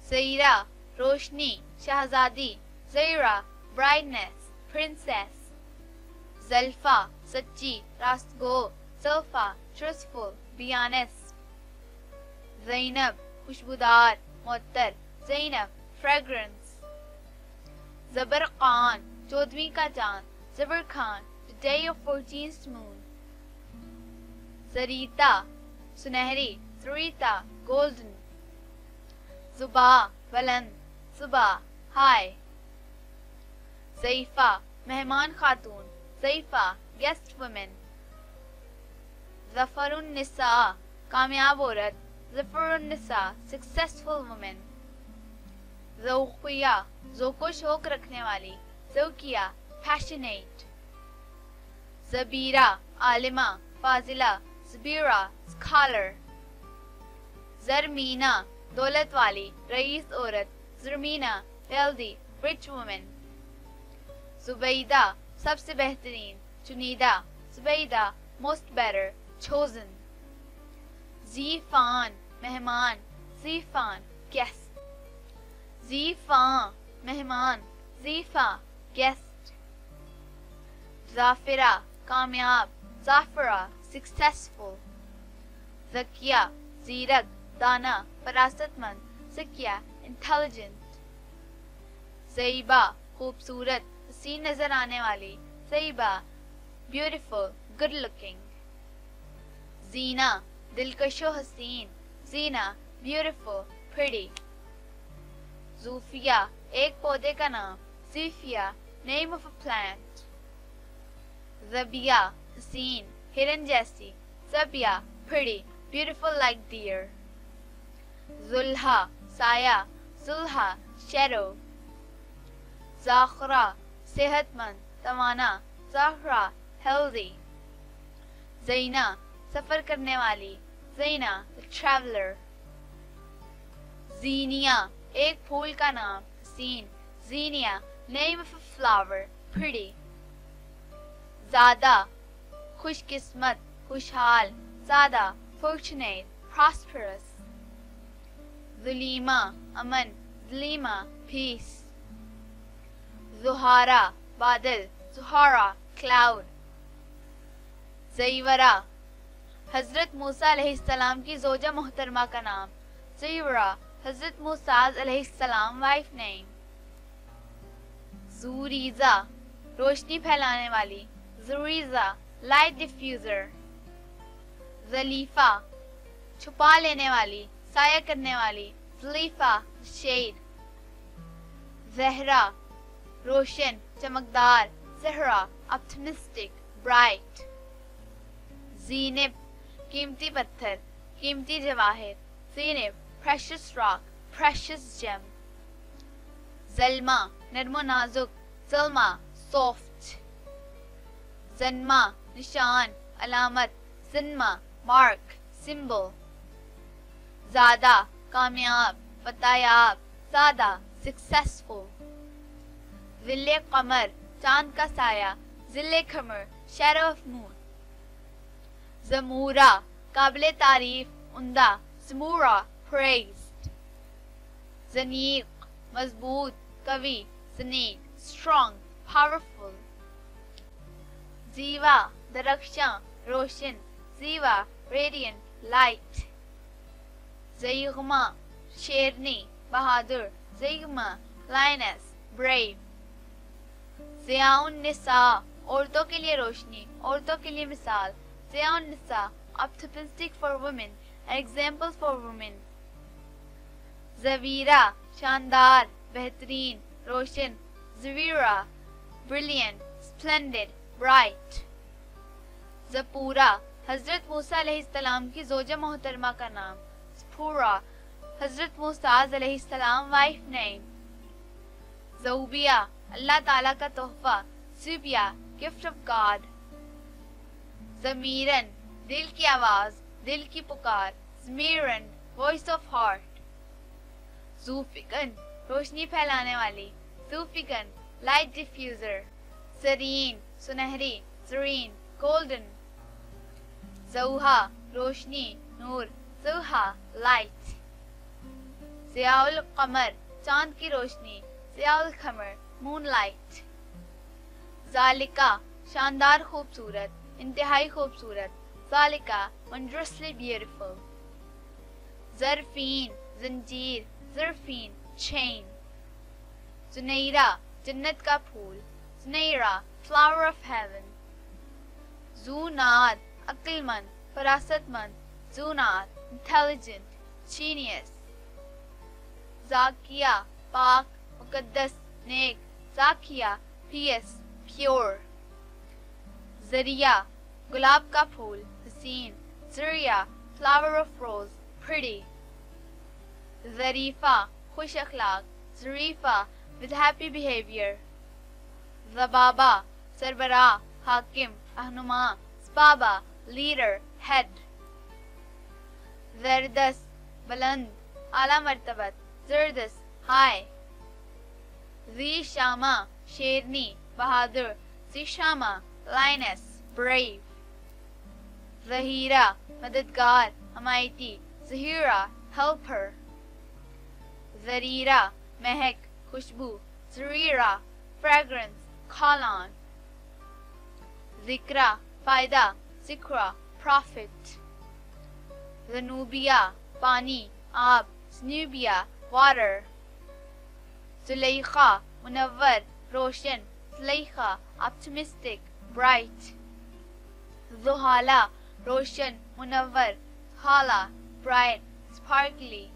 ज़हीरा रोशनी शहजादी, ज़हीरा brightness princess, ज़ल्फ़ा सच्ची रास्तगो, ज़ल्फ़ा truthful be honest, Zainab खुशबूदार मुअत्तर, Zainab fragrance, ज़बरक़ान 14वीं का चांद, ज़बर Khan the day of 14th moon, ज़रीता सुनहरी, ज़रीता golden, ज़ुबा बुलंद, ज़ुबा high, ज़ईफ़ा मेहमान खातून, ज़ईफ़ा guest woman, ज़फ़रुन निसा कामयाब औरत, ज़फ़रुन निसा successful woman, ज़ौक़िया ज़ौक़ो शौक़ रखने वाली, ज़ौक़िया passionate, ज़बीरा आलिमा फाजिला, ज़बीरा scholar, ज़रमीना दौलत वाली रईस औरत, ज़रमीना wealthy rich woman, ज़ुबैदा सबसे बेहतरीन, चुनीदा ज़ुबैदा most better chosen, ज़ीफ़ान मेहमान, ज़ीफ़ान guest, ज़ीफ़ां मेहमान, ज़ीफ़ा guest, ज़ाफ़िरा कामयाब, ज़ाफ़िरा successful, ज़किया ज़ीरक दाना फरासतमंद, ज़किया intelligent, ज़ईबा खूबसूरत हसीन नजर आने वाली, ज़ईबा beautiful good looking, ज़ीना दिलकशो हसीन, ज़ीना beautiful pretty, ज़ूफ़िया एक पौधे का नाम, ज़ूफ़िया name of a plant, ज़बिया हसीन हिरन जैसी, ज़बिया pretty beautiful like deer, ज़ुल्हा साया, ज़ुल्हा shadow, ज़ाख़रा सेहतमंद तवाना, ज़ाख़रा healthy, ज़ैना सफ़र करने वाली, ज़ैना the traveler, ज़ीनिया एक फूल का नाम, हसीन, Zeenia name of a flower pretty, ज़ादा खुशकिस्मत खुशहाल, ज़ादा fortunate prosperous, ज़ुलीमा अमन, ज़ुलीमा peace, ज़ुहारा बादल, ज़ुहारा cloud, ज़ईवरा हज़रत मूसा अलैहिस्सलाम की ज़ोजा मोहतरमा का नाम, ज़ईवरा हज़रत मूसा अलैहिस्सलाम वाइफ नेम, ज़ूरीज़ा रोशनी फैलाने वाली, ज़ूरीज़ा लाइट डिफ्यूज़र, ज़लीफ़ा छुपा लेने वाली, साया करने वाली, ज़लीफ़ा शेड, ज़हरा रोशन चमकदार, ज़हरा ऑप्टिमिस्टिक ब्राइट, ज़ीनब कीमती पत्थर, कीमती Jawahir, ज़ीनब precious rock precious gem, ज़ल्मा नरमो नाजुक, ज़ल्मा soft, ज़न्मा निशान अलामत, ज़न्मा mark symbol, ज़ादा कामयाब फतायाब, ज़ादा successful, ज़िल्ले कमर चांद का साया, ज़िल्ले कमर shadow of moon, ज़मूरा काबिले तारीफ उम्दा, ज़मूरा praised, ज़नीक मजबूत कवि, ज़नीक strong powerful, ज़ीवा दरख्शां रोशन, ज़ीवा radiant light, ज़ईग़मा शेरनी बहादुर, ज़ईग़मा lioness brave, ज़ियाउन निसा औरतों के लिए रोशनी, औरतों के लिए मिसाल, ज़ियाउन निसा optimistic for women, an example for women, ज़वीरा शानदार बेहतरीन रोशन, ज़वीरा brilliant splendid bright, ज़पूरा हज़रत मूसा अलैहिस्सलाम की ज़ोजा मोहतरमा का नाम, ज़पूरा हज़रत मूसा अलैहिस्सलाम वाइफ नेम, ज़ऊबिया अल्लाह ताला का तोहफा, ज़ुबिया गिफ्ट ऑफ गॉड, ज़मीरन दिल की आवाज़, दिल की पुकार, ज़मीरन वॉइस ऑफ हार्ट, ज़ूफ़िकन रोशनी फैलाने वाली, ज़ूफ़िकन लाइट डिफ्यूज़र, ज़रीन सुनहरी, ज़रीन गोल्डन, ज़ौहा रोशनी नूर, ज़ौहा लाइट, ضیاء القمر چاند کی روشنی, ضیاء القمر مون لائٹ. ذالکا شاندار خوبصورت, انتہائی خوبصورت, ذالکا wondrously beautiful. ظرفین زنجیر, ظرفین chain. زنیرہ جنت کا پھول, زنیرہ flower of heaven. زونات عقل مند, فراست مند, زونات intelligent, genius. زاکیہ پاک, مقدس, نیک, زاکیہ pious, pure. زریعہ گلاب کا پھول, حسین, زریعہ flower of rose, pretty. ظریفہ خوش اخلاق, ظریفہ with happy behavior. ضبابہ سربراہ, حاکم, رہنما, صبابہ leader, head. زردس بلند, اعلیٰ مرتبت, زردس high. ذی شامہ شیرنی, بہادر, ذی شامہ lioness, brave. ظہیرہ مددگار, حمایتی, ظہیرہ helper. زریرہ مہک, خوشبو, زریرہ fragrance, call on. ذکرہ فائدہ, ذکرہ profit. ذنوبیہ پانی, آب, ذنوبیہ water. زلیخا منور, روشن, زلیخا optimistic, bright. زحالہ روشن, منور, زحالہ bright, sparkly.